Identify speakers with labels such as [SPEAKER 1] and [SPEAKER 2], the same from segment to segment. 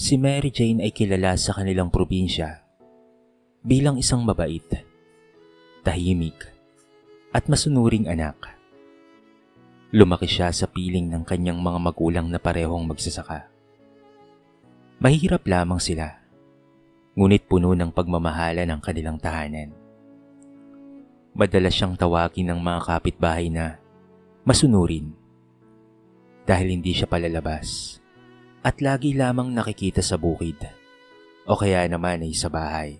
[SPEAKER 1] Si Mary Jane ay kilala sa kanilang probinsya bilang isang mabait, tahimik, at masunuring anak. Lumaki siya sa piling ng kanyang mga magulang na parehong magsasaka. Mahirap lamang sila, ngunit puno ng pagmamahala ng kanilang tahanan. Madalas siyang tawagin ng mga kapitbahay na masunurin dahil hindi siya palalabas at lagi lamang nakikita sa bukid o kaya naman ay sa bahay.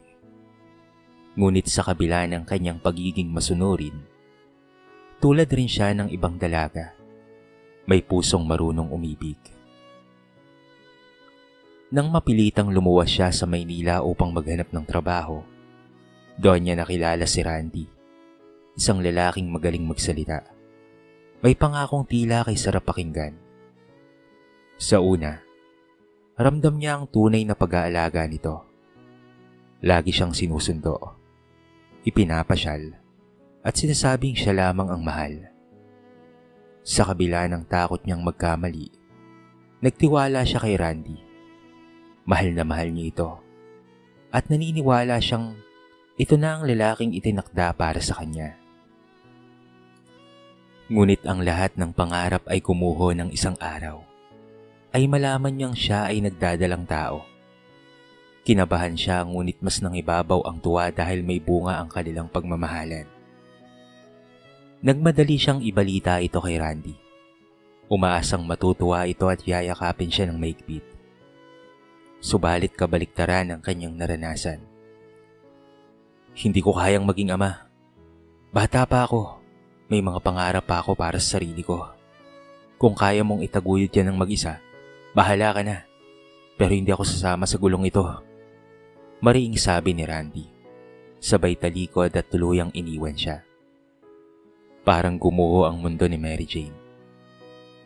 [SPEAKER 1] Ngunit sa kabila ng kanyang pagiging masunurin, tulad rin siya ng ibang dalaga, may pusong marunong umibig. Nang mapilitang lumuwas siya sa Maynila upang maghanap ng trabaho, doon niya nakilala si Randy, isang lalaking magaling magsalita. May pangakong tila kay sarap pakinggan. Sa una, ramdam niya ang tunay na pag-aalaga nito. Lagi siyang sinusundo, ipinapasyal, at sinasabing siya lamang ang mahal. Sa kabila ng takot niyang magkamali, nagtiwala siya kay Randy. Mahal na mahal niya ito, at naniniwala siyang ito na ang lalaking itinakda para sa kanya. Ngunit ang lahat ng pangarap ay kumuho ng isang araw, ay malaman niyang siya ay nagdadalang tao. Kinabahan siya ngunit mas nangibabaw ang tuwa dahil may bunga ang kanilang pagmamahalan. Nagmadali siyang ibalita ito kay Randy. Umaasang matutuwa ito at yayakapin siya ng maigpit. Subalit kabaliktaran ang kanyang naranasan. Hindi ko kayang maging ama. Bata pa ako. May mga pangarap pa ako para sa sarili ko. Kung kaya mong itaguyod yan ng mag-isa, bahala ka na. Pero hindi ako sasama sa gulong ito. Mariing sabi ni Randy. Sabay talikod at tuluyang iniwan siya. Parang gumuho ang mundo ni Mary Jane.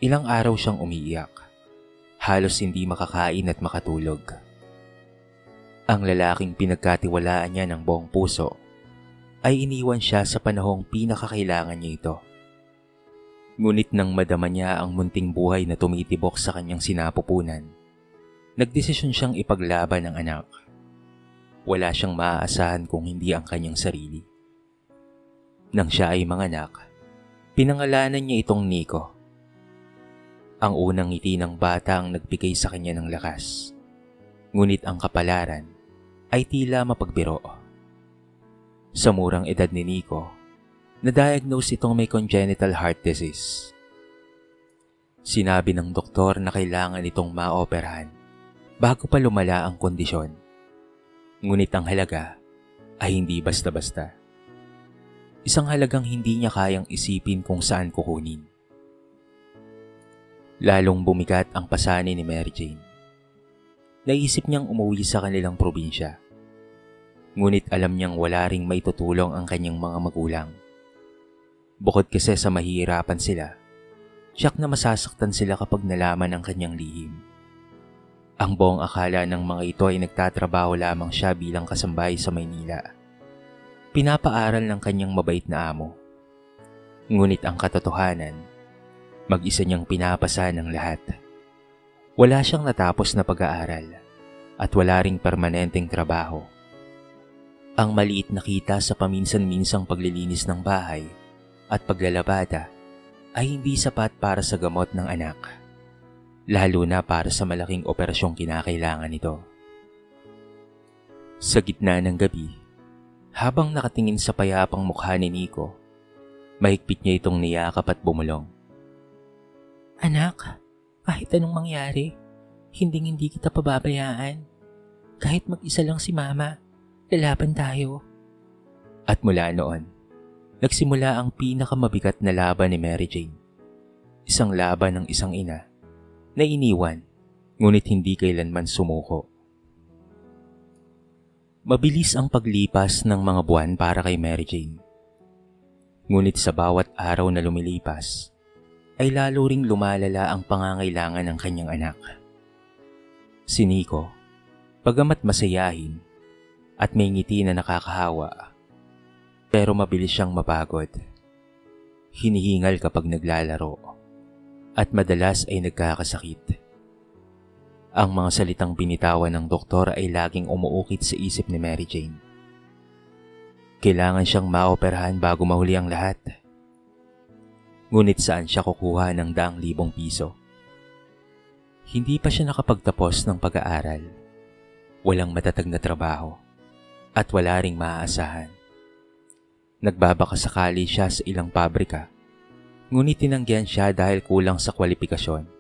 [SPEAKER 1] Ilang araw siyang umiiyak. Halos hindi makakain at makatulog. Ang lalaking pinagkatiwalaan niya ng buong puso ay iniwan siya sa panahong pinakakailangan niya ito. Ngunit nang madama niya ang munting buhay na tumitibok sa kanyang sinapupunan, nagdesisyon siyang ipaglaban ang anak. Wala siyang maaasahan kung hindi ang kanyang sarili. Nang siya ay manganak, pinangalanan niya itong Nico. Ang unang ngiti ng bata ang nagbigay sa kanya ng lakas. Ngunit ang kapalaran ay tila mapagbiro. Sa murang edad ni Nico, na-diagnose itong may congenital heart disease. Sinabi ng doktor na kailangan itong maoperahan bago pa lumala ang kondisyon. Ngunit ang halaga ay hindi basta-basta. Isang halagang hindi niya kayang isipin kung saan kukunin. Lalong bumigat ang pasanin ni Mary Jane. Naisip niyang umuwi sa kanilang probinsya. Ngunit alam niyang wala ring maitutulong ang kanyang mga magulang. Bukod kasi sa mahihirapan sila, tiyak na masasaktan sila kapag nalaman ang kanyang lihim. Ang buong akala ng mga ito ay nagtatrabaho lamang siya bilang kasambahay sa Maynila. Pinapaaral ng kanyang mabait na amo. Ngunit ang katotohanan, mag-isa niyang pinapasa ng lahat. Wala siyang natapos na pag-aaral at wala ring permanenteng trabaho. Ang maliit na kita sa paminsan-minsang paglilinis ng bahay at paglalabada ay hindi sapat para sa gamot ng anak, lalo na para sa malaking operasyong kinakailangan nito. Sa gitna ng gabi, habang nakatingin sa payapang mukha ni Nico, mahigpit niya itong niyakap at bumulong.
[SPEAKER 2] Anak, kahit anong mangyari, hindi kita pababayaan. Kahit mag-isa lang si Mama, lalaban tayo.
[SPEAKER 1] At mula noon, nagsimula ang pinakamabigat na laban ni Mary Jane. Isang laban ng isang ina na iniwan, ngunit hindi kailanman sumuko. Mabilis ang paglipas ng mga buwan para kay Mary Jane. Ngunit sa bawat araw na lumilipas, ay lalo ring lumalala ang pangangailangan ng kanyang anak. Si Nico, bagamat masayahin at may ngiti na nakakahawa, pero mabilis siyang mapagod. Hinihingal kapag naglalaro at madalas ay nagkakasakit. Ang mga salitang binitawan ng doktor ay laging umuukit sa isip ni Mary Jane. Kailangan siyang maoperahan bago mahuli ang lahat. Ngunit saan siya kukuha ng 100,000 piso? Hindi pa siya nakapagtapos ng pag-aaral. Walang matatag na trabaho at wala ring maaasahan. Nagbabakasakali siya sa ilang pabrika, ngunit tinanggihan siya dahil kulang sa kwalifikasyon.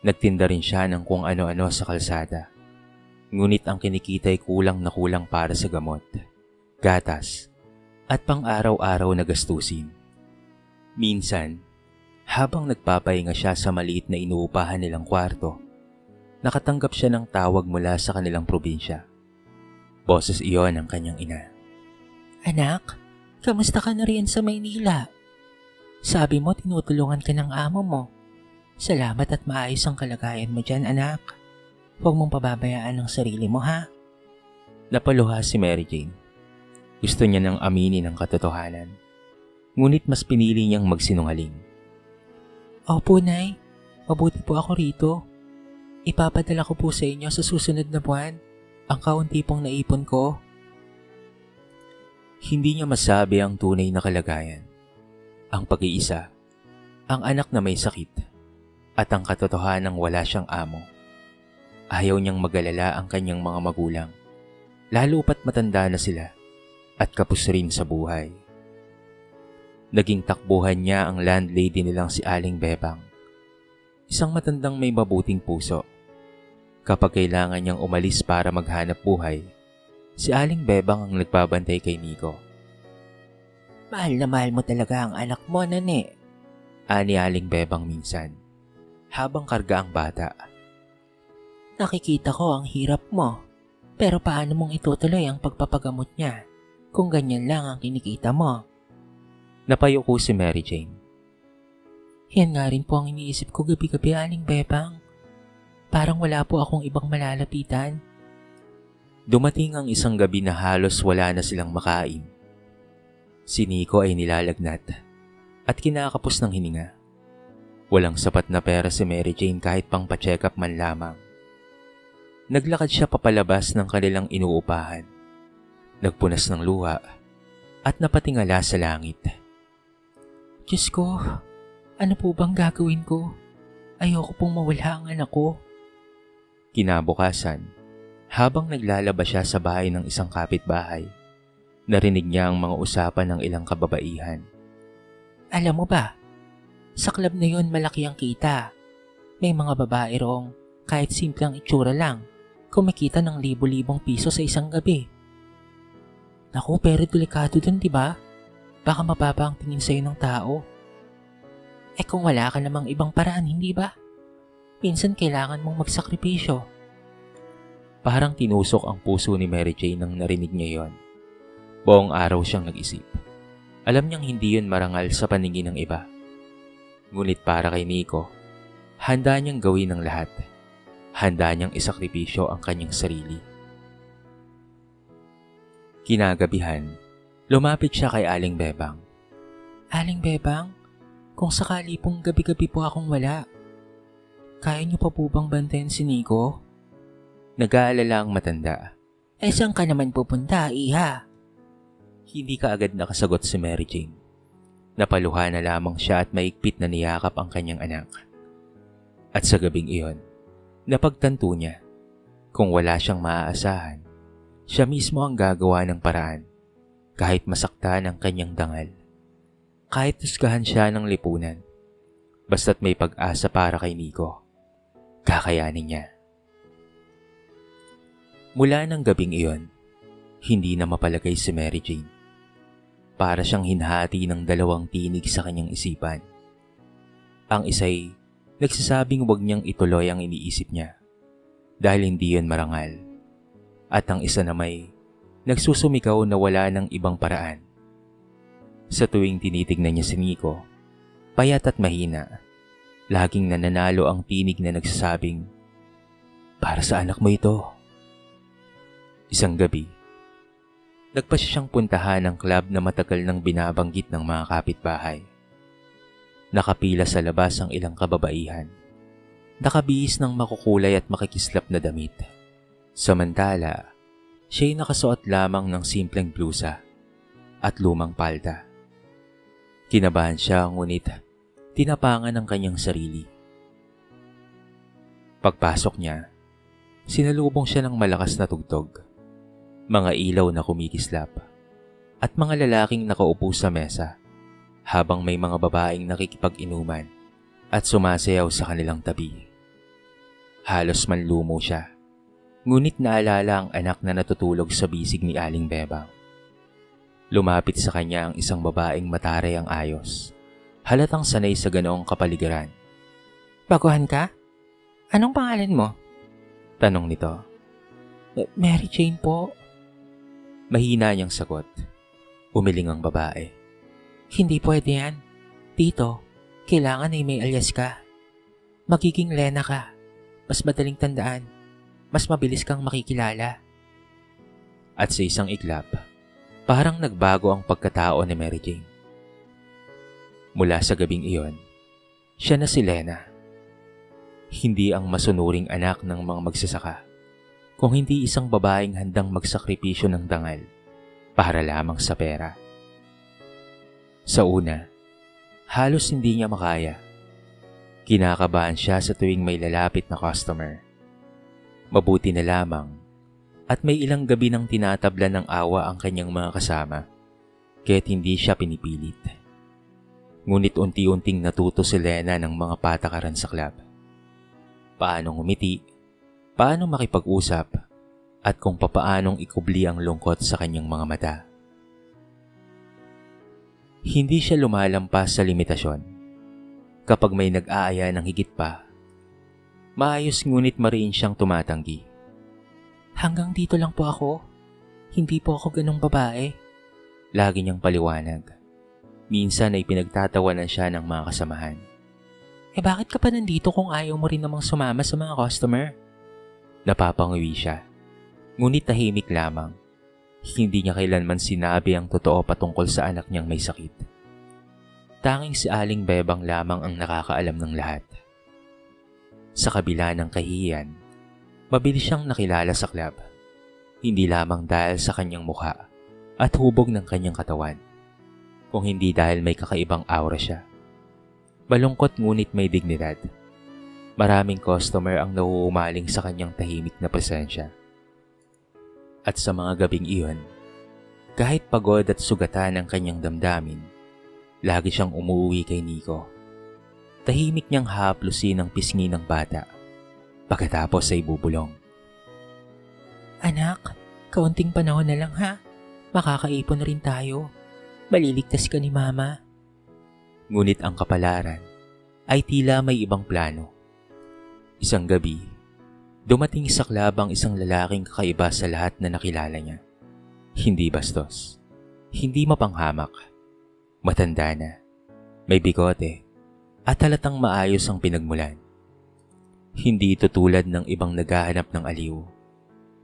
[SPEAKER 1] Nagtinda rin siya ng kung ano-ano sa kalsada, ngunit ang kinikita ay kulang na kulang para sa gamot, gatas, at pang-araw-araw na gastusin. Minsan, habang nagpapahinga siya sa maliit na inuupahan nilang kwarto, nakatanggap siya ng tawag mula sa kanilang probinsya. Boses iyon ng kanyang ina.
[SPEAKER 2] Anak, kamusta ka na riyan sa Maynila? Sabi mo tinutulungan ka ng amo mo. Salamat at maayos ang kalagayan mo dyan, anak. Huwag mong pababayaan ang sarili mo, ha?
[SPEAKER 1] Napaluha si Mary Jane. Gusto niya nang aminin ang katotohanan, ngunit mas pinili niyang magsinungaling.
[SPEAKER 2] Opo, Nay. Mabuti po ako rito. Ipapadala ko po sa inyo sa susunod na buwan ang kaunti pong naipon ko.
[SPEAKER 1] Hindi niya masabi ang tunay na kalagayan. Ang pag-iisa, ang anak na may sakit, at ang katotohanang wala siyang amo. Ayaw niyang mag-alala ang kanyang mga magulang, lalo pat matanda na sila at kapos rin sa buhay. Naging takbuhan niya ang landlady nilang si Aling Bebang, isang matandang may mabuting puso. Kapag kailangan niyang umalis para maghanap buhay, si Aling Bebang ang nagbabantay kay Nico.
[SPEAKER 2] Mahal na mahal mo talaga ang anak mo, nani.
[SPEAKER 1] Ani Aling Bebang minsan, habang karga ang bata.
[SPEAKER 2] Nakikita ko ang hirap mo, pero paano mong itutuloy ang pagpapagamot niya kung ganyan lang ang kinikita mo?
[SPEAKER 1] Napayuko si Mary Jane.
[SPEAKER 2] Yan nga rin po ang iniisip ko gabi-gabi, Aling Bebang. Parang wala po akong ibang malalapitan.
[SPEAKER 1] Dumating ang isang gabi na halos wala na silang makain. Si Nico ay nilalagnat at kinakapos ng hininga. Walang sapat na pera si Mary Jane kahit pang pa-check up man lamang. Naglakad siya papalabas ng kanilang inuupahan. Nagpunas ng luha at napatingala sa langit.
[SPEAKER 2] Diyos ko, ano po bang gagawin ko? Ayoko pong mawala ang anak ko.
[SPEAKER 1] Kinabukasan, habang naglalaba siya sa bahay ng isang kapitbahay, narinig niya ang mga usapan ng ilang kababaihan.
[SPEAKER 2] Alam mo ba, sa club na yon malaki ang kita. May mga babae roong kahit simpleng itsura lang, kumikita ng libo-libong piso sa isang gabi. Naku, pero delikado dun, diba? Baka mababa ang tingin sa'yo ng tao. Eh kung wala ka namang ibang paraan, hindi ba? Minsan kailangan mong magsakripisyo.
[SPEAKER 1] Parang tinusok ang puso ni Mary Jane nang narinig niya yon. Buong araw siyang nag-isip. Alam niyang hindi yun marangal sa paningin ng iba. Ngunit para kay Nico, handa niyang gawin ang lahat. Handa niyang isakripisyo ang kanyang sarili. Kinagabihan, lumapit siya kay Aling Bebang.
[SPEAKER 2] Aling Bebang, kung sakali pong gabi-gabi po akong wala, kaya niyo pa po bang bantayan si Nico?
[SPEAKER 1] Nag-aalala ang matanda.
[SPEAKER 2] Eh saan ka naman pupunta, iha?
[SPEAKER 1] Hindi ka agad nakasagot si Mary Jane. Napaluha na lamang siya at maigpit na niyakap ang kanyang anak. At sa gabing iyon, napagtanto niya, kung wala siyang maaasahan, siya mismo ang gagawa ng paraan, kahit masaktan ang kanyang dangal. Kahit tusgahan siya ng lipunan, basta't may pag-asa para kay Nico, kakayanin niya. Mula ng gabing iyon, hindi na mapalagay si Mary Jane. Para siyang hinahati ng dalawang tinig sa kanyang isipan. Ang isa'y nagsasabing huwag niyang ituloy ang iniisip niya dahil hindi yun marangal. At ang isa na may nagsusumikaw na wala ng ibang paraan. Sa tuwing tinitignan niya si Nico, payat at mahina, laging nananalo ang tinig na nagsasabing, "Para sa anak mo ito." Isang gabi, nagpasya siyang puntahan ng club na matagal nang binabanggit ng mga kapitbahay. Nakapila sa labas ang ilang kababaihan. Nakabihis ng makukulay at makikislap na damit. Samantala, siya'y nakasuot lamang ng simpleng blusa at lumang palda. Kinabahan siya ngunit tinapangan ng kanyang sarili. Pagpasok niya, sinalubong siya ng malakas na tugtog, mga ilaw na kumikislap, at mga lalaking nakaupo sa mesa habang may mga babaeng nakikipag-inuman at sumasayaw sa kanilang tabi. Halos manlumo siya, ngunit naalala ang anak na natutulog sa bisig ni Aling Bebang. Lumapit sa kanya ang isang babaeng mataray ang ayos, halatang sanay sa ganoong kapaligiran.
[SPEAKER 2] Baguhan ka? Anong pangalan mo?
[SPEAKER 1] Tanong nito.
[SPEAKER 2] Mary Jane po.
[SPEAKER 1] Mahina niyang sagot. Umiling ang babae.
[SPEAKER 2] Hindi pwede yan. Tito, kailangan ay may alias ka. Magiging Lena ka. Mas madaling tandaan. Mas mabilis kang makikilala.
[SPEAKER 1] At sa isang iglap, parang nagbago ang pagkatao ni Mary Jane. Mula sa gabing iyon, siya na si Lena. Hindi ang masunuring anak ng mga magsasaka, kung hindi isang babaeng handang magsakripisyo ng dangal para lamang sa pera. Sa una, halos hindi niya makaya. Kinakabahan siya sa tuwing may lalapit na customer. Mabuti na lamang at may ilang gabi nang tinatabla ng awa ang kanyang mga kasama, kaya't hindi siya pinipilit. Ngunit unti-unting natuto si Lena ng mga patakaran sa club. Paanong umiti, paanong makipag-usap, at kung papaanong ikubli ang lungkot sa kanyang mga mata. Hindi siya lumalampas sa limitasyon. Kapag may nag-aaya ng higit pa, maayos ngunit mariin siyang tumatanggi.
[SPEAKER 2] Hanggang dito lang po ako. Hindi po ako ganong babae.
[SPEAKER 1] Lagi niyang paliwanag. Minsan ay pinagtatawanan siya ng mga kasamahan.
[SPEAKER 2] Bakit ka pa nandito kung ayaw mo rin namang sumama sa mga customer?
[SPEAKER 1] Napapanguwi siya. Ngunit tahimik lamang. Hindi niya kailanman sinabi ang totoo patungkol sa anak niyang may sakit. Tanging si Aling Bebang lamang ang nakakaalam ng lahat. Sa kabila ng kahihiyan, mabilis siyang nakilala sa club. Hindi lamang dahil sa kanyang mukha at hubog ng kanyang katawan, kung hindi dahil may kakaibang aura siya. Malungkot ngunit may dignidad. Maraming customer ang nauumaling sa kanyang tahimik na presensya. At sa mga gabing iyon, kahit pagod at sugatan ang kanyang damdamin, lagi siyang umuwi kay Nico. Tahimik niyang haplusin ang pisngi ng bata, pagkatapos ay bubulong.
[SPEAKER 2] Anak, kaunting panahon na lang ha. Makakaipon na rin tayo. Maliligtas ka ni Mama.
[SPEAKER 1] Ngunit ang kapalaran ay tila may ibang plano. Isang gabi, dumating sa club ang isang lalaking kakaiba sa lahat na nakilala niya. Hindi bastos, hindi mapanghamak. Matanda na, may bigote, at halatang maayos ang pinagmulan. Hindi ito tulad ng ibang naghahanap ng aliw.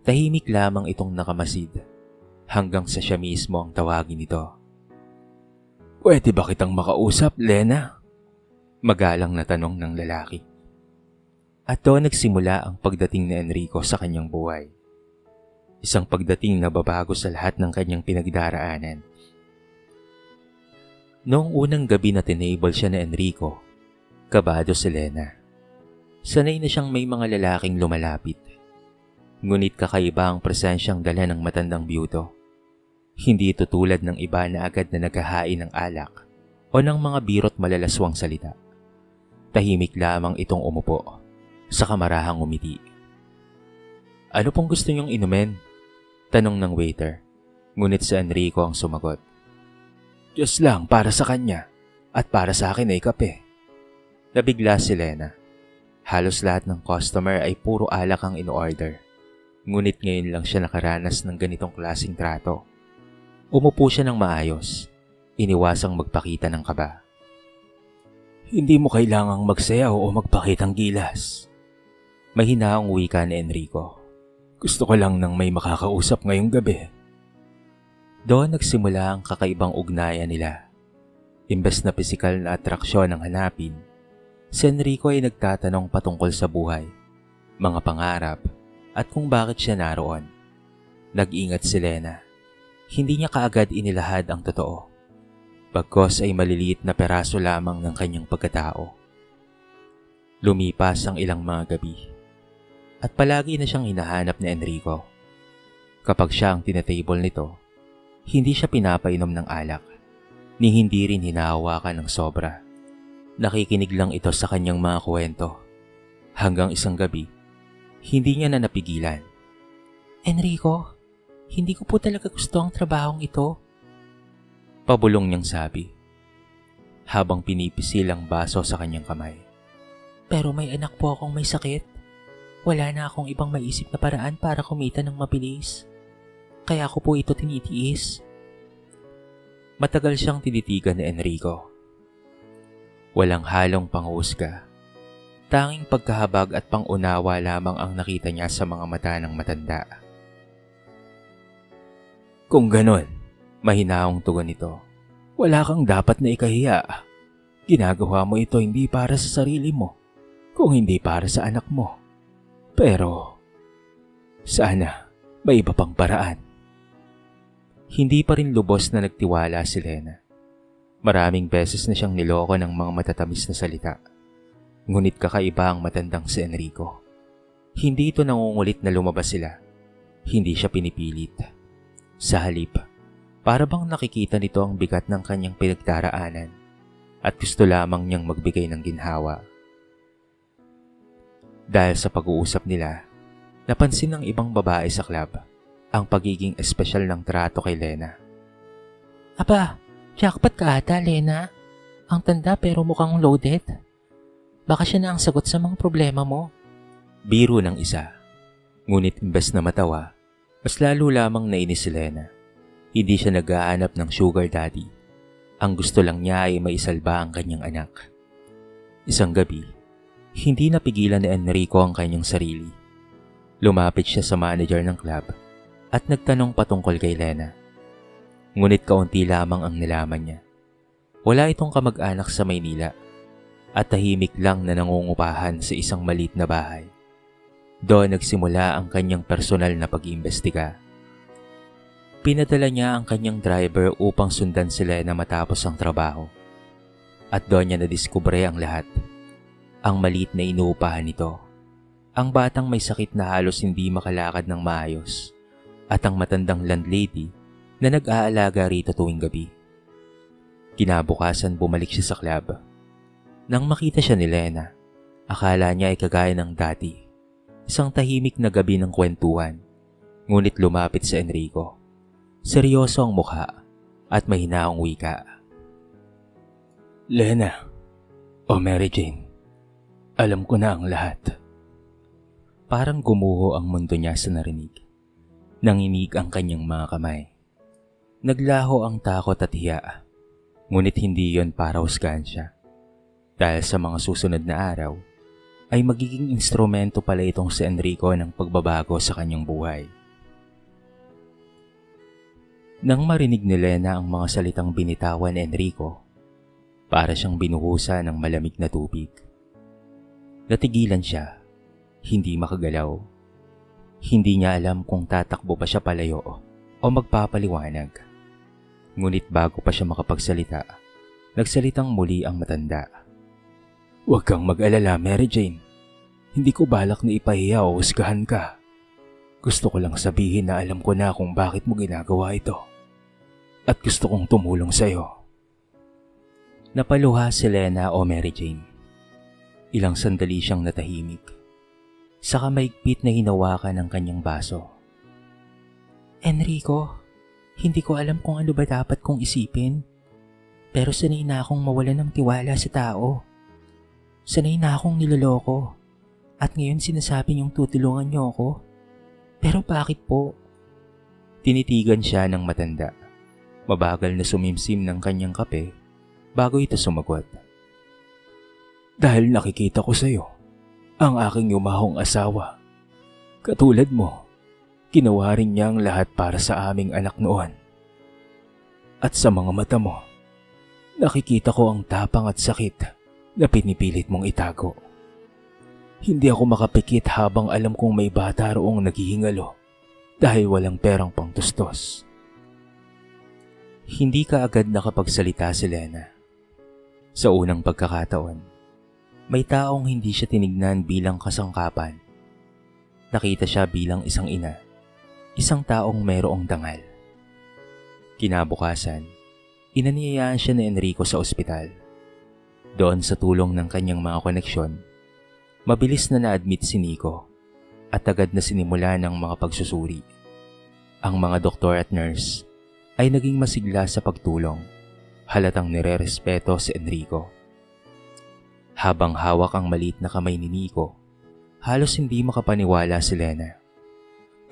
[SPEAKER 1] Tahimik lamang itong nakamasid, hanggang sa siya mismo ang tawagin nito. Pwede ba kitang makausap, Lena? Magalang na tanong ng lalaki. At doon nagsimula ang pagdating ni Enrico sa kanyang buhay. Isang pagdating na babago sa lahat ng kanyang pinagdaraanan. Noong unang gabi na tinable siya ni Enrico, kabado si Lena. Sanay na siyang may mga lalaking lumalapit. Ngunit kakaiba ang presensyang dala ng matandang biyuto. Hindi ito tulad ng iba na agad na naghahain ng alak o ng mga birot malalaswang salita. Tahimik lamang itong umupo, sa kamarahang umiti. Ano pong gusto niyong inumin? Tanong ng waiter, ngunit si Enrico ang sumagot. Diyos lang para sa kanya at para sa akin ay kape. Nabigla si Lena. Halos lahat ng customer ay puro alak ang in-order. Ngunit ngayon lang siya nakaranas ng ganitong klaseng trato. Umupo siya ng maayos, iniwasang magpakita ng kaba. Hindi mo kailangang magsayaw o magpakitang gilas. Mahinaong wika ni Enrico. Gusto ko lang nang may makakausap ngayong gabi. Doon nagsimula ang kakaibang ugnayan nila. Imbes na pisikal na atraksyon ang hanapin, Si Enrico ay nagtatanong patungkol sa buhay, mga pangarap, at kung bakit siya naroon. Nag-ingat si Lena. Hindi niya kaagad inilahad ang totoo. Bagkos ay maliliit na peraso lamang ng kanyang pagkatao. Lumipas ang ilang mga gabi at palagi na siyang hinahanap ni Enrico. Kapag siya ang tinatable nito, hindi siya pinapainom ng alak, ni hindi rin hinahawakan ng sobra. Nakikinig lang ito sa kanyang mga kwento. Hanggang isang gabi, hindi niya na napigilan.
[SPEAKER 2] Enrico, hindi ko po talaga gusto ang trabahong ito.
[SPEAKER 1] Pabulong niyang sabi, habang pinipisil ang baso sa kanyang kamay.
[SPEAKER 2] Pero may anak po akong may sakit. Wala na akong ibang maisip na paraan para kumita ng mabilis. Kaya ko po ito tinitiis.
[SPEAKER 1] Matagal siyang tinitigan ni Enrico. Walang halong panghusga. Tanging pagkahabag at pangunawa lamang ang nakita niya sa mga mata ng matanda. Kung ganon, mahinaong tugon nito. Wala kang dapat na ikahiya. Ginagawa mo ito hindi para sa sarili mo, kung hindi para sa anak mo. Pero, sana may iba pang paraan. Hindi pa rin lubos na nagtiwala si Lena. Maraming beses na siyang niloko ng mga matatamis na salita. Ngunit kakaiba ang matandang si Enrico. Hindi ito nangungulit na lumabas sila. Hindi siya pinipilit. Sa halip, para bang nakikita nito ang bigat ng kanyang pinagdaraanan at gusto lamang niyang magbigay ng ginhawa. Dahil sa pag-uusap nila, napansin ng ibang babae sa club ang pagiging espesyal ng trato kay Lena.
[SPEAKER 2] Aba, jackpot ka ata, Lena. Ang tanda pero mukhang loaded. Baka siya na ang sagot sa mga problema mo.
[SPEAKER 1] Biro ng isa. Ngunit imbes na matawa, mas lalo lamang nainis si Lena. Hindi siya naghahanap ng sugar daddy. Ang gusto lang niya ay maisalba ang kanyang anak. Isang gabi, hindi napigilan ni Enrico ang kanyang sarili. Lumapit siya sa manager ng club at nagtanong patungkol kay Lena. Ngunit kaunti lamang ang nalaman niya. Wala itong kamag-anak sa Maynila at tahimik lang na nangungupahan sa isang maliit na bahay. Doon nagsimula ang kanyang personal na pag-iimbestiga. Pinadala niya ang kanyang driver upang sundan si Lena matapos ang trabaho. At doon niya nadiskubre ang lahat. Ang maliit na inuupahan nito. Ang batang may sakit na halos hindi makalakad ng maayos. At ang matandang landlady na nag-aalaga rito tuwing gabi. Kinabukasan bumalik siya sa club. Nang makita siya ni Lena, akala niya ay kagaya ng dati. Isang tahimik na gabi ng kwentuhan. Ngunit lumapit sa Enrico. Seryoso ang mukha at mahinaong wika. Lena, o Mary Jane, alam ko na ang lahat. Parang gumuho ang mundo niya sa narinig. Nanginig ang kanyang mga kamay. Naglaho ang takot at hiya. Ngunit hindi yon para husgahan siya. Dahil sa mga susunod na araw, ay magiging instrumento pala itong si Enrico ng pagbabago sa kanyang buhay. Nang marinig ni Lena ang mga salitang binitawan ni Enrico, para siyang binuhusan ng malamig na tubig. Natigilan siya, hindi makagalaw. Hindi niya alam kung tatakbo ba siya palayo o magpapaliwanag. Ngunit bago pa siya makapagsalita, nagsalitang muli ang matanda. Huwag kang mag-alala, Mary Jane. Hindi ko balak na ipahiya o husgahan ka. Gusto ko lang sabihin na alam ko na kung bakit mo ginagawa ito. At gusto kong tumulong sa'yo. Napaluha si Lena o Mary Jane. Ilang sandali siyang natahimik. Saka maigpit na hinawakan ang kanyang baso.
[SPEAKER 2] Enrico, hindi ko alam kung ano ba dapat kong isipin. Pero sanay na akong mawalan ng tiwala sa tao. Sanay na akong niloloko. At ngayon sinasabi niyong tutulungan niyo ako. Pero bakit po?
[SPEAKER 1] Tinitigan siya ng matanda. Mabagal na sumimsim ng kanyang kape bago ito sumagot. Dahil nakikita ko sa'yo ang aking yumahong asawa. Katulad mo, ginawa rin niya ang lahat para sa aming anak noon. At sa mga mata mo, nakikita ko ang tapang at sakit na pinipilit mong itago. Hindi ako makapikit habang alam kong may bata roong naghihingalo dahil walang perang pangtustos. Hindi ka agad nakapagsalita si Lena. Sa unang pagkakataon, may taong hindi siya tinignan bilang kasangkapan. Nakita siya bilang isang ina, isang taong mayroong dangal. Kinabukasan, inaniyayaan siya ni Enrico sa ospital. Doon sa tulong ng kanyang mga koneksyon, mabilis na na-admit si Nico at agad na sinimula ng mga pagsusuri. Ang mga doktor at nurse ay naging masigla sa pagtulong, halatang nire-respeto si Enrico. Habang hawak ang maliit na kamay ni Nico, halos hindi makapaniwala si Lena.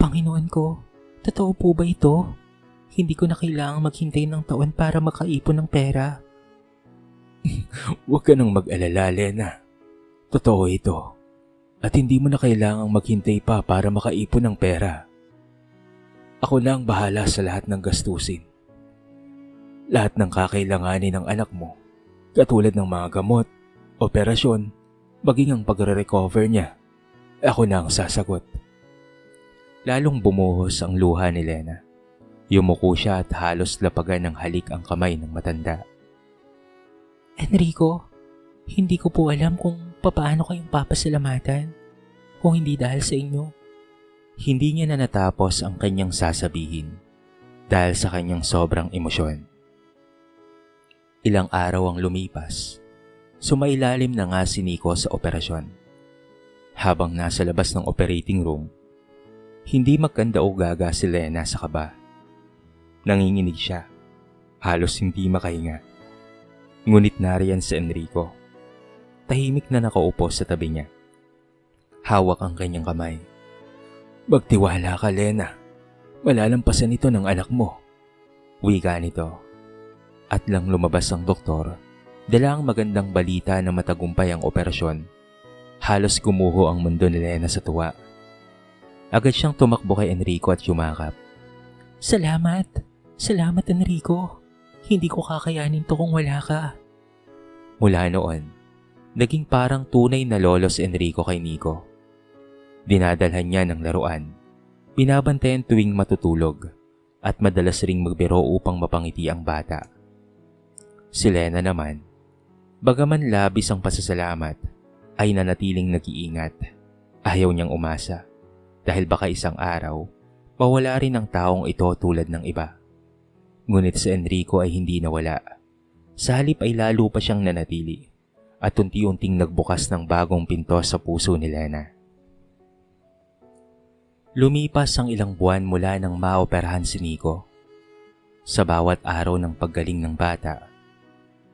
[SPEAKER 2] Panginoon ko, totoo po ba ito? Hindi ko na kailangang maghintay ng taon para makaipon ng pera.
[SPEAKER 1] Huwag ka nang mag-alala, Lena. Totoo ito. At hindi mo na kailangang maghintay pa para makaipon ng pera. Ako na ang bahala sa lahat ng gastusin. Lahat ng kakailanganin ng anak mo, katulad ng mga gamot, operasyon, maging ang pagre-recover niya, ako na ang sasagot. Lalong bumuhos ang luha ni Lena. Yumuko siya at halos lapagan ng halik ang kamay ng matanda.
[SPEAKER 2] Enrico, hindi ko po alam kung paano kayong papasalamatan kung hindi dahil sa inyo.
[SPEAKER 1] Hindi niya na natapos ang kanyang sasabihin dahil sa kanyang sobrang emosyon. Ilang araw ang lumipas, sumailalim na nga si Nico sa operasyon. Habang nasa labas ng operating room, hindi magkanda-o-gaga si Lena sa kaba. Nanginginig siya, halos hindi makahinga. Ngunit nariyan si Enrico. Tahimik na nakaupo sa tabi niya. Hawak ang kanyang kamay. Magtiwala ka, Lena. Malalampasan ito ng anak mo. Wika nito. At lang lumabas ang doktor, dala ang magandang balita na matagumpay ang operasyon. Halos gumuho ang mundo ni Lena sa tuwa. Agad siyang tumakbo kay Enrico at yumakap.
[SPEAKER 2] Salamat. Salamat, Enrico. Hindi ko kakayanin to kung wala ka.
[SPEAKER 1] Mula noon, naging parang tunay na lolo si Enrico kay Nico. Dinadalhan niya ng laruan, binabantayan tuwing matutulog, at madalas ring magbiro upang mapangiti ang bata. Si Lena naman, bagaman labis ang pasasalamat, ay nanatiling nag-iingat. Ayaw niyang umasa, dahil baka isang araw, mawala rin ang taong ito tulad ng iba. Ngunit si Enrico ay hindi nawala. Sa halip ay lalo pa siyang nanatili, at unti-unting nagbukas ng bagong pinto sa puso ni Lena. Lumipas ang ilang buwan mula nang maoperahan si Nico. Sa bawat araw ng paggaling ng bata,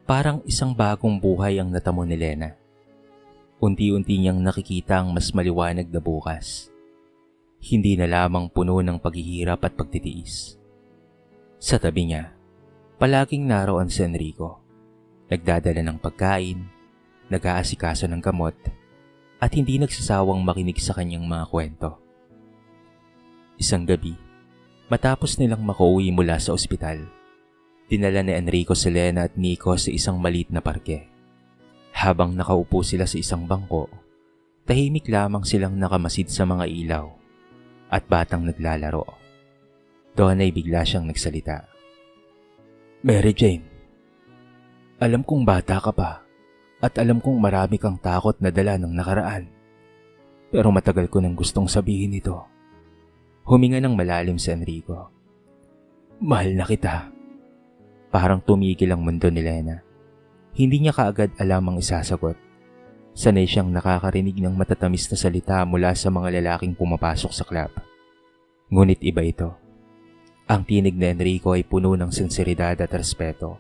[SPEAKER 1] parang isang bagong buhay ang natamo ni Lena. Unti-unti niyang nakikita ang mas maliwanag na bukas. Hindi na lamang puno ng paghihirap at pagtitiis. Sa tabi niya, palaging naroon si Enrico. Nagdadala ng pagkain, nag-aasikaso ng gamot, at hindi nagsasawang makinig sa kanyang mga kwento. Isang gabi, matapos nilang makauwi mula sa ospital, dinala ni Enrico si Lena at Nico sa isang maliit na parke. Habang nakaupo sila sa isang bangko, tahimik lamang silang nakamasid sa mga ilaw at batang naglalaro. Doon ay bigla siyang nagsalita. Mary Jane, alam kong bata ka pa at alam kong marami kang takot na dala ng nakaraan. Pero matagal ko nang gustong sabihin ito. Huminga ng malalim si Enrico. Mahal na kita. Parang tumigil ang mundo ni Lena. Hindi niya kaagad alam ang isasagot. Sanay siyang nakakarinig ng matatamis na salita mula sa mga lalaking pumapasok sa club. Ngunit iba ito. Ang tinig ni Enrico ay puno ng sinseridad at respeto.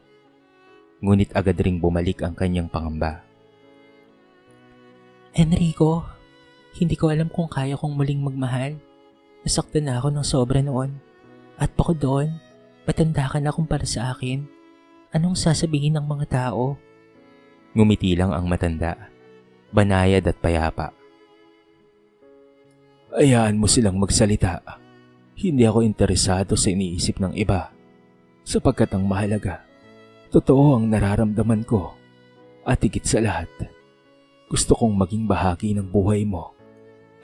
[SPEAKER 1] Ngunit agad ring bumalik ang kanyang pangamba.
[SPEAKER 2] Enrico, hindi ko alam kung kaya kong muling magmahal. Nasaktan na ako ng sobra noon. At bukod doon, matanda ka na kumpara sa akin. Anong sasabihin ng mga tao?
[SPEAKER 1] Ngumiti lang ang matanda, banayad at payapa. Hayaan mo silang magsalita. Hindi ako interesado sa iniisip ng iba. Sapagkat ang mahalaga, totoo ang nararamdaman ko. At higit sa lahat, gusto kong maging bahagi ng buhay mo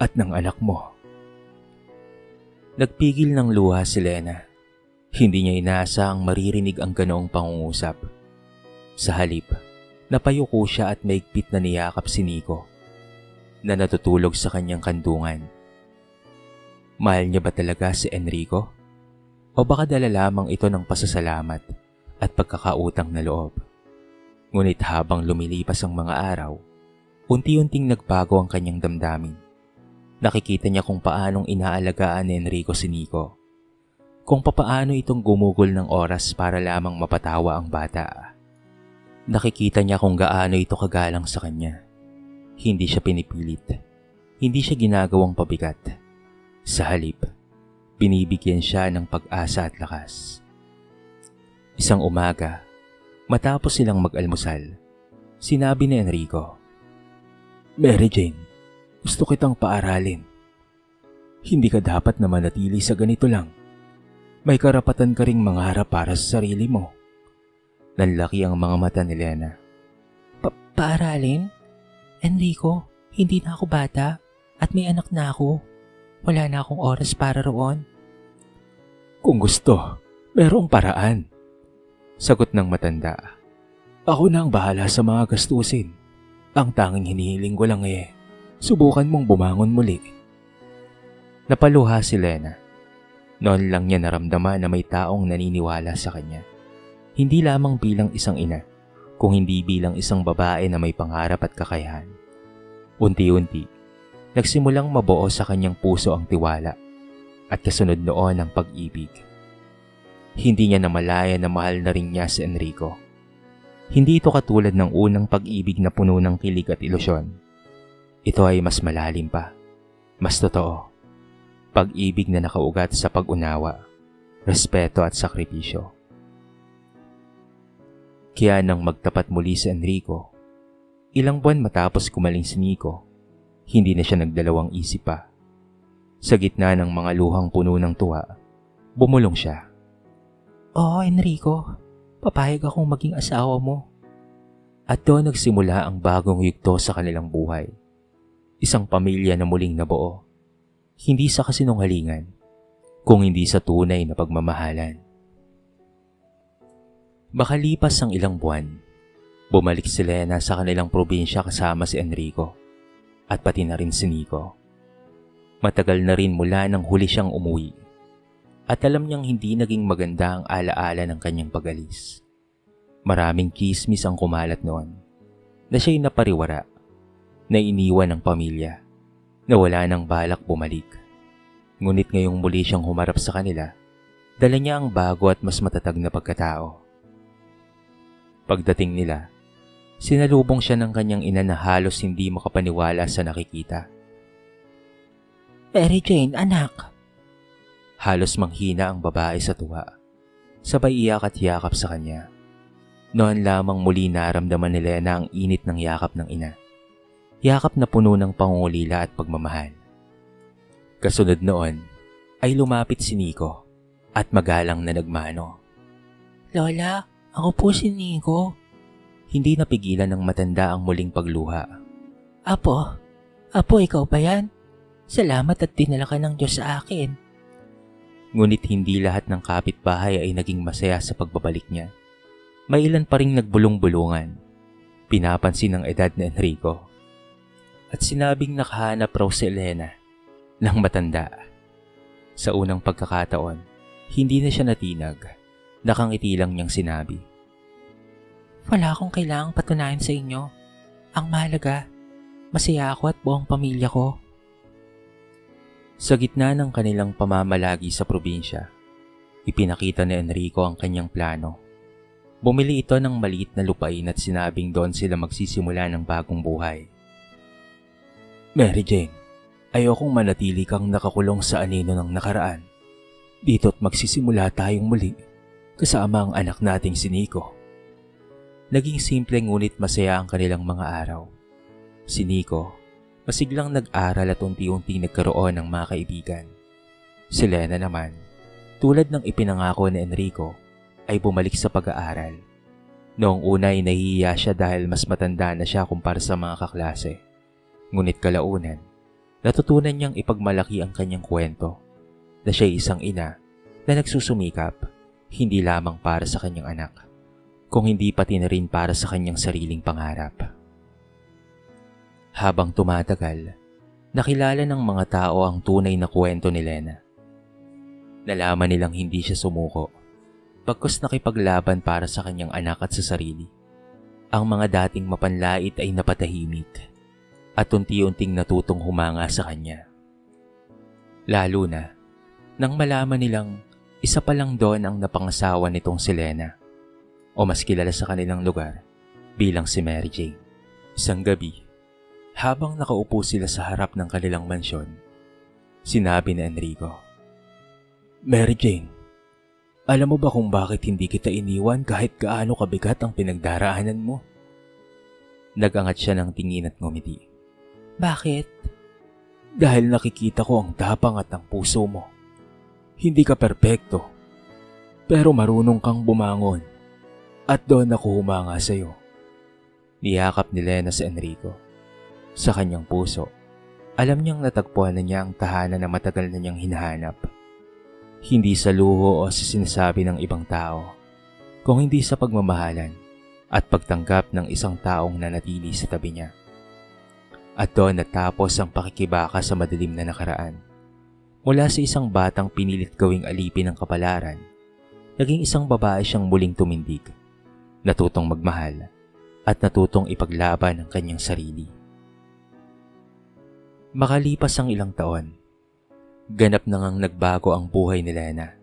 [SPEAKER 1] at ng anak mo. Nagpigil ng luha si Lena. Hindi niya inaasahang maririnig ang ganoong pangungusap. Sa halip, napayuko siya at maigpit na niyakap si Nico na natutulog sa kanyang kandungan. Mahal niya ba talaga si Enrico? O baka dala lamang ito ng pasasalamat at pagkakautang na loob? Ngunit habang lumilipas ang mga araw, unti-unting nagbago ang kanyang damdamin. Nakikita niya kung paanong inaalagaan ni Enrico si Nico. Kung papaano itong gumugol ng oras para lamang mapatawa ang bata. Nakikita niya kung gaano ito kagalang sa kanya. Hindi siya pinipilit. Hindi siya ginagawang pabigat. Sa halip, binibigyan siya ng pag-asa at lakas. Isang umaga, matapos silang mag-almusal, sinabi ni Enrico, "Mary Jane, gusto kitang paaralin. Hindi ka dapat na manatili sa ganito lang. May karapatan ka ring mangarap para sa sarili mo." Nanlaki ang mga mata ni Lena.
[SPEAKER 2] Paaralin? Enrico, hindi na ako bata at may anak na ako. Wala na akong oras para roon.
[SPEAKER 1] "Kung gusto, merong paraan," sagot ng matanda. "Ako na ang bahala sa mga gastusin. Ang tanging hinihiling ko lang subukan mong bumangon muli." Napaluha si Lena. Noon lang niya naramdaman na may taong naniniwala sa kanya. Hindi lamang bilang isang ina, kung hindi bilang isang babae na may pangarap at kakayahan. Unti-unti, nagsimulang mabuo sa kanyang puso ang tiwala at kasunod noon ang pag-ibig. Hindi niya namalaya na mahal na rin niya si Enrico. Hindi ito katulad ng unang pag-ibig na puno ng kilig at ilusyon. Ito ay mas malalim pa, mas totoo. Pag-ibig na nakaugat sa pag-unawa, respeto at sakripisyo. Kaya nang magtapat muli si Enrico, ilang buwan matapos kumaling si Nico, hindi na siya nagdalawang isip pa. Sa gitna ng mga luhang puno ng tuwa, bumulong siya.
[SPEAKER 2] "Oo, Enrico, papayag akong maging asawa mo."
[SPEAKER 1] At doon nagsimula ang bagong yugto sa kanilang buhay. Isang pamilya na muling nabuo. Hindi sa kasinungalingan, kung hindi sa tunay na pagmamahalan. Makalipas ang ilang buwan, bumalik si Lena sa kanilang probinsya kasama si Enrico at pati na rin si Nico. Matagal na rin mula nang huli siyang umuwi at alam niyang hindi naging maganda ang alaala ng kanyang pag-alis. Maraming chismis ang kumalat noon na siya'y napariwara, na iniwan ng pamilya, na wala nang balak bumalik. Ngunit ngayong muli siyang humarap sa kanila, dala niya ang bago at mas matatag na pagkatao. Pagdating nila, sinalubong siya ng kanyang ina na halos hindi makapaniwala sa nakikita.
[SPEAKER 2] "Mary Jane, anak."
[SPEAKER 1] Halos manghina ang babae sa tuwa, sabay iyak at yakap sa kanya. Noon lamang muli naramdaman ni Lena ang init ng yakap ng ina. Yakap na puno ng pangungulila at pagmamahal. Kasunod noon ay lumapit si Nico at magalang na nagmano.
[SPEAKER 2] "Lola, ako po si Nico."
[SPEAKER 1] Hindi napigilan ng matanda ang muling pagluha.
[SPEAKER 2] Apo, ikaw ba yan? Salamat at dinala ka ng Diyos sa akin."
[SPEAKER 1] Ngunit hindi lahat ng kapitbahay ay naging masaya sa pagbabalik niya. May ilan pa ring nagbulong-bulungan. Pinapansin ang edad ni Enrico. At sinabing nakahanap raw si Elena ng matanda. Sa unang pagkakataon, hindi na siya natinag. Nakangiti lang niyang sinabi,
[SPEAKER 2] "Wala akong kailangang patunayan sa inyo. Ang mahalaga, masaya ako at buong pamilya ko."
[SPEAKER 1] Sa gitna ng kanilang pamamalagi sa probinsya, ipinakita ni Enrico ang kanyang plano. Bumili ito ng maliit na lupain at sinabing doon sila magsisimula ng bagong buhay. "Mary Jane, ayokong manatili kang nakakulong sa anino ng nakaraan. Dito't magsisimula tayong muli, kasama ang anak nating si Nico." Naging simple ngunit masaya ang kanilang mga araw. Si Nico, masiglang nag-aral at unti-unti nagkaroon ng mga kaibigan. Si Lena naman, tulad ng ipinangako ni Enrico, ay bumalik sa pag-aaral. Noong una ay nahihiya siya dahil mas matanda na siya kumpara sa mga kaklase. Ngunit kalaunan, natutunan niyang ipagmalaki ang kanyang kwento na siya'y isang ina na nagsusumikap hindi lamang para sa kanyang anak, kung hindi pati na rin para sa kanyang sariling pangarap. Habang tumatagal, nakilala ng mga tao ang tunay na kwento ni Lena. Nalaman nilang hindi siya sumuko, pagkus nakipaglaban para sa kanyang anak at sa sarili. Ang mga dating mapanlait ay napatahimik at unti-unting natutong humanga sa kanya. Lalo na nang malaman nilang isa pa lang doon ang napangasawa nitong si Lena, o mas kilala sa kanilang lugar bilang si Mary Jane. Isang gabi, habang nakaupo sila sa harap ng kanilang mansyon, sinabi ni Enrico, "Mary Jane, alam mo ba kung bakit hindi kita iniwan kahit gaano kabigat ang pinagdaraanan mo?" Nagangat siya ng tingin at ngumiti.
[SPEAKER 2] Bakit?
[SPEAKER 1] "Dahil nakikita ko ang tapang at ang puso mo. Hindi ka perpekto, pero marunong kang bumangon at doon ako humanga sa iyo." Niyakap ni Lena si Enrico. Sa kanyang puso, alam niyang natagpuan na niya ang tahanan na matagal na niyang hinahanap. Hindi sa luho o sa sinasabi ng ibang tao, kung hindi sa pagmamahalan at pagtanggap ng isang taong nanatili sa tabi niya. At doon natapos ang pakikibaka sa madilim na nakaraan. Mula sa isang batang pinilit gawing alipin ng kapalaran, naging isang babae siyang muling tumindig, natutong magmahal at natutong ipaglaban ang kanyang sarili. Makalipas ang ilang taon, ganap na ngang nagbago ang buhay ni Lena.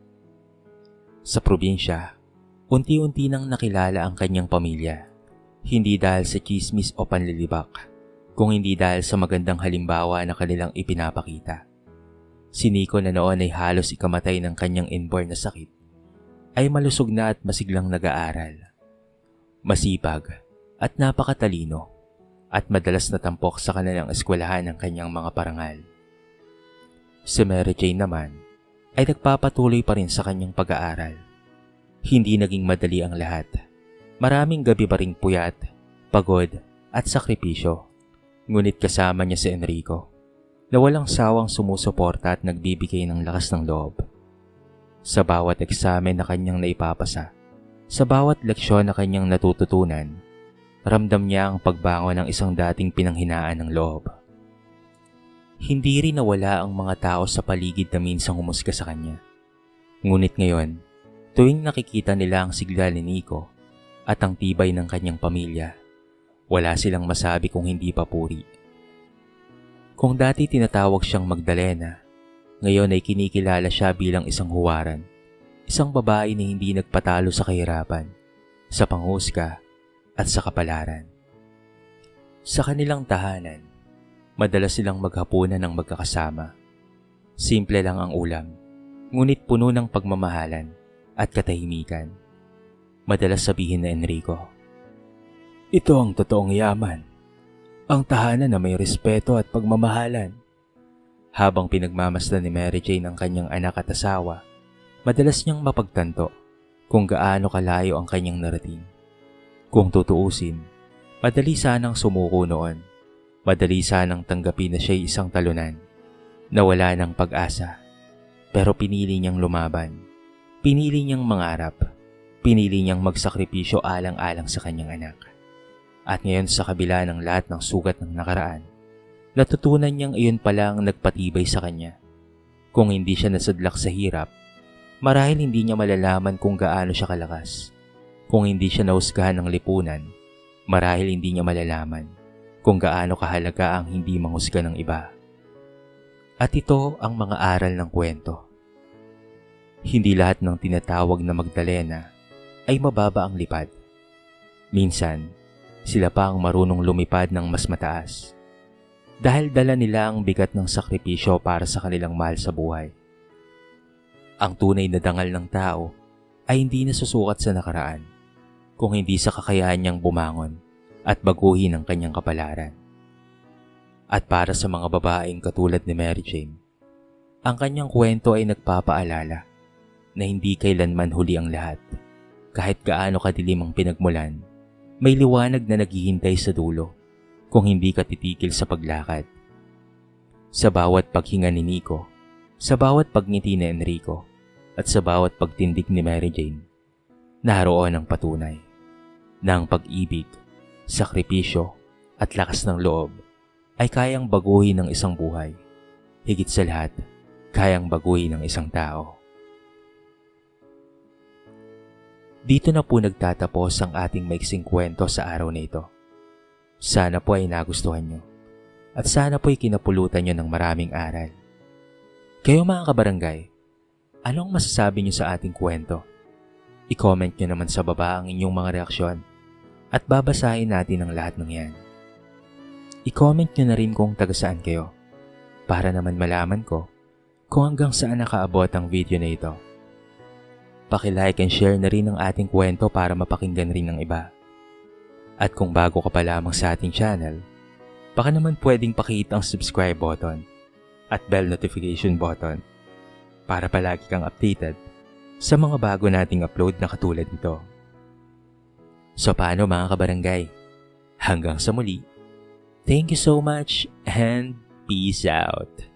[SPEAKER 1] Sa probinsya, unti-unti nang nakilala ang kanyang pamilya, hindi dahil sa tsismis o panlilibak, kung hindi dahil sa magandang halimbawa na kanilang ipinapakita. Si Nico na noon ay halos ikamatay ng kanyang inborn na sakit, ay malusog na at masiglang nag-aaral. Masipag at napakatalino, at madalas natampok sa kanilang eskwelahan ng kanyang mga parangal. Si Mary Jane naman ay nagpapatuloy pa rin sa kanyang pag-aaral. Hindi naging madali ang lahat. Maraming gabi pa ring puyat, pagod at sakripisyo. Ngunit kasama niya si Enrico, na walang sawang sumusuporta at nagbibigay ng lakas ng loob. Sa bawat eksamen na kanyang naipapasa, sa bawat leksyon na kanyang natututunan, ramdam niya ang pagbangon ng isang dating pinanghinaan ng loob. Hindi rin nawala ang mga tao sa paligid na minsang humusga sa kanya. Ngunit ngayon, tuwing nakikita nila ang sigla ni Nico at ang tibay ng kanyang pamilya, wala silang masabi kung hindi papuri. Kung dati tinatawag siyang Magdalena, ngayon ay kinikilala siya bilang isang huwaran, isang babae na hindi nagpatalo sa kahirapan, sa panghusga at sa kapalaran. Sa kanilang tahanan, madalas silang maghapunan ng magkakasama. Simple lang ang ulam, ngunit puno ng pagmamahalan at katahimikan. Madalas sabihin na Enrico, "Ito ang totoong yaman, ang tahanan na may respeto at pagmamahalan." Habang pinagmamasdan ni Mary Jane ang kanyang anak at asawa, madalas niyang mapagtanto kung gaano kalayo ang kanyang narating. Kung tutuusin, madali sanang sumuko noon. Madali sanang tanggapin na siya'y isang talunan, na wala ng pag-asa. Pero pinili niyang lumaban. Pinili niyang mangarap. Pinili niyang magsakripisyo alang-alang sa kanyang anak. At ngayon sa kabila ng lahat ng sugat ng nakaraan, natutunan niyang iyon pala ang nagpatibay sa kanya. Kung hindi siya nasadlak sa hirap, marahil hindi niya malalaman kung gaano siya kalakas. Kung hindi siya nahusgahan ng lipunan, marahil hindi niya malalaman kung gaano kahalaga ang hindi manghusga ng iba. At ito ang mga aral ng kwento. Hindi lahat ng tinatawag na Magdalena ay mababa ang lipad. Minsan, sila pa ang marunong lumipad ng mas mataas. Dahil dala nila ang bigat ng sakripisyo para sa kanilang mahal sa buhay. Ang tunay na dangal ng tao ay hindi nasusukat sa nakaraan, kung hindi sa kakayahan niyang bumangon at baguhin ang kanyang kapalaran. At para sa mga babaeng katulad ni Mary Jane, ang kanyang kwento ay nagpapaalala na hindi kailanman huli ang lahat. Kahit gaano kadilim ang pinagmulan, may liwanag na naghihintay sa dulo kung hindi ka titigil sa paglakad. Sa bawat paghinga ni Nico, sa bawat pagngiti ni Enrico, at sa bawat pagtindig ni Mary Jane, naroon ang patunay na ang pag-ibig, sakripisyo at lakas ng loob ay kayang baguhin ng isang buhay. Higit sa lahat, kayang baguhin ng isang tao. Dito na po nagtatapos ang ating maiksing kwento sa araw na ito. Sana po ay nagustuhan nyo at sana po ay kinapulutan nyo ng maraming aral. Kayo mga kabarangay, anong masasabi nyo sa ating kwento? I-comment nyo naman sa baba ang inyong mga reaksyon at babasahin natin ang lahat ng yan. I-comment nyo na rin kung taga saan kayo para naman malaman ko kung hanggang saan nakaabot ang video na ito. Paki-like and share na rin ang ating kwento para mapakinggan rin ng iba. At kung bago ka pa lamang sa ating channel, baka naman pwedeng pakihit ang subscribe button at bell notification button para palagi kang updated sa mga bago nating upload na katulad nito. So paano mga kabarangay? Hanggang sa muli. Thank you so much and peace out.